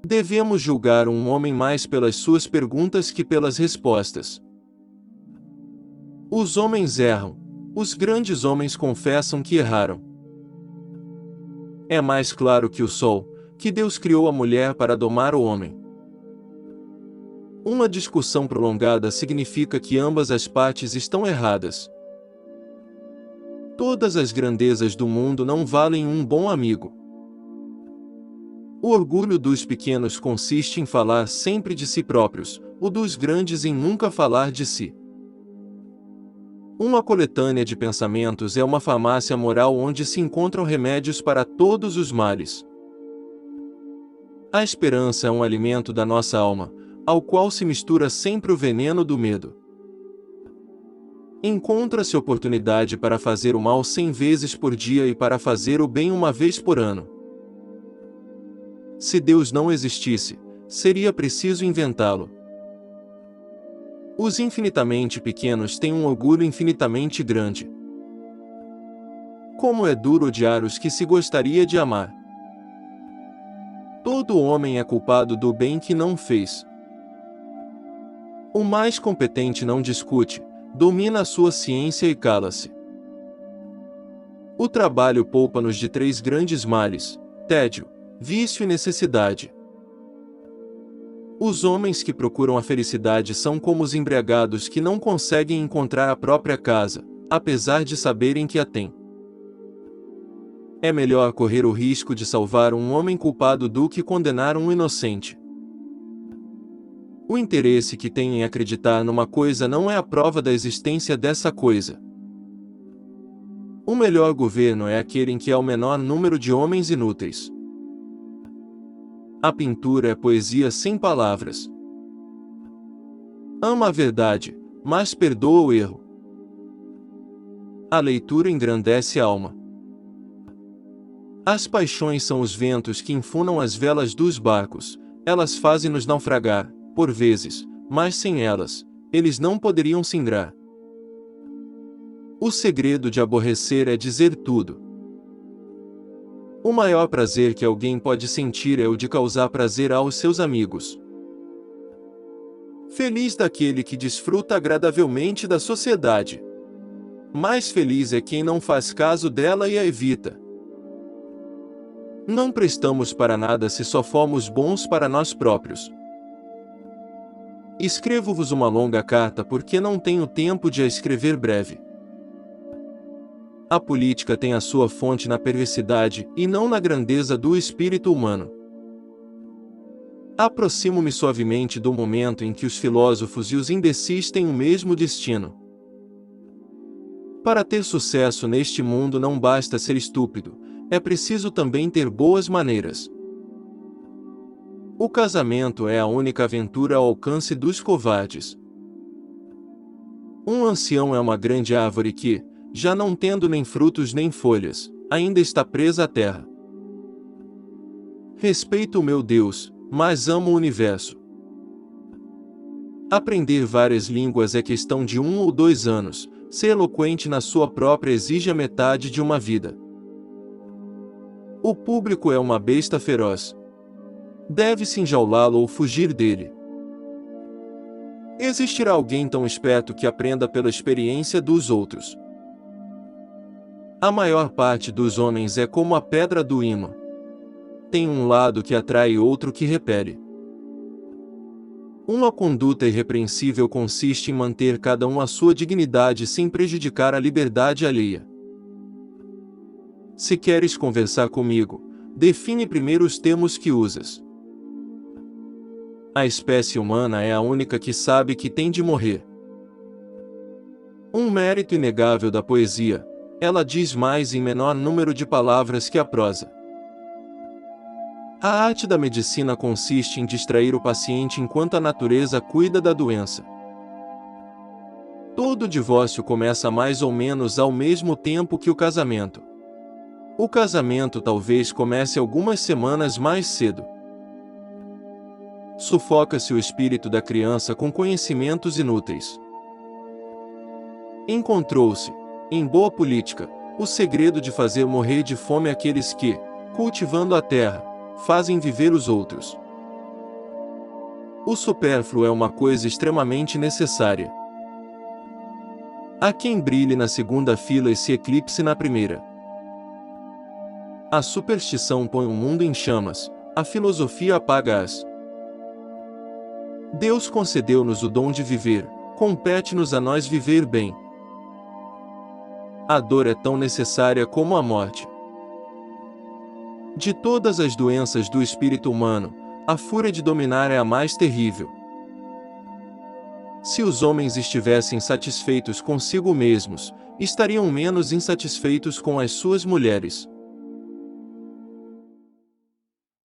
Devemos julgar um homem mais pelas suas perguntas que pelas respostas. Os homens erram. Os grandes homens confessam que erraram. É mais claro que o sol, que Deus criou a mulher para domar o homem. Uma discussão prolongada significa que ambas as partes estão erradas. Todas as grandezas do mundo não valem um bom amigo. O orgulho dos pequenos consiste em falar sempre de si próprios, o dos grandes em nunca falar de si. Uma coletânea de pensamentos é uma farmácia moral onde se encontram remédios para todos os males. A esperança é um alimento da nossa alma, ao qual se mistura sempre o veneno do medo. Encontra-se oportunidade para fazer o mal 100 vezes por dia e para fazer o bem uma vez por ano. Se Deus não existisse, seria preciso inventá-lo. Os infinitamente pequenos têm um orgulho infinitamente grande. Como é duro odiar os que se gostaria de amar. Todo homem é culpado do bem que não fez. O mais competente não discute, domina a sua ciência e cala-se. O trabalho poupa-nos de 3 grandes males: tédio, vício e necessidade. Os homens que procuram a felicidade são como os embriagados que não conseguem encontrar a própria casa, apesar de saberem que a têm. É melhor correr o risco de salvar um homem culpado do que condenar um inocente. O interesse que tem em acreditar numa coisa não é a prova da existência dessa coisa. O melhor governo é aquele em que há o menor número de homens inúteis. A pintura é poesia sem palavras. Ama a verdade, mas perdoa o erro. A leitura engrandece a alma. As paixões são os ventos que enfunam as velas dos barcos, elas fazem-nos naufragar, por vezes, mas sem elas, eles não poderiam cingrar. O segredo de aborrecer é dizer tudo. O maior prazer que alguém pode sentir é o de causar prazer aos seus amigos. Feliz daquele que desfruta agradavelmente da sociedade. Mais feliz é quem não faz caso dela e a evita. Não prestamos para nada se só formos bons para nós próprios. Escrevo-vos uma longa carta porque não tenho tempo de a escrever breve. A política tem a sua fonte na perversidade e não na grandeza do espírito humano. Aproximo-me suavemente do momento em que os filósofos e os imbecis têm o mesmo destino. Para ter sucesso neste mundo não basta ser estúpido, é preciso também ter boas maneiras. O casamento é a única aventura ao alcance dos covardes. Um ancião é uma grande árvore que, já não tendo nem frutos nem folhas, ainda está presa à terra. Respeito o meu Deus, mas amo o universo. Aprender várias línguas é questão de 1 ou 2 anos, ser eloquente na sua própria exige a metade de uma vida. O público é uma besta feroz. Deve-se enjaulá-lo ou fugir dele. Existirá alguém tão esperto que aprenda pela experiência dos outros. A maior parte dos homens é como a pedra do ímã. Tem um lado que atrai e outro que repele. Uma conduta irrepreensível consiste em manter cada um a sua dignidade sem prejudicar a liberdade alheia. Se queres conversar comigo, define primeiro os termos que usas. A espécie humana é a única que sabe que tem de morrer. Um mérito inegável da poesia: ela diz mais em menor número de palavras que a prosa. A arte da medicina consiste em distrair o paciente enquanto a natureza cuida da doença. Todo divórcio começa mais ou menos ao mesmo tempo que o casamento. O casamento talvez comece algumas semanas mais cedo. Sufoca-se o espírito da criança com conhecimentos inúteis. Encontrou-se, em boa política, o segredo de fazer morrer de fome aqueles que, cultivando a terra, fazem viver os outros. O supérfluo é uma coisa extremamente necessária. Há quem brilhe na segunda fila e se eclipse na primeira. A superstição põe o mundo em chamas, a filosofia apaga-as. Deus concedeu-nos o dom de viver, compete-nos a nós viver bem. A dor é tão necessária como a morte. De todas as doenças do espírito humano, a fúria de dominar é a mais terrível. Se os homens estivessem satisfeitos consigo mesmos, estariam menos insatisfeitos com as suas mulheres.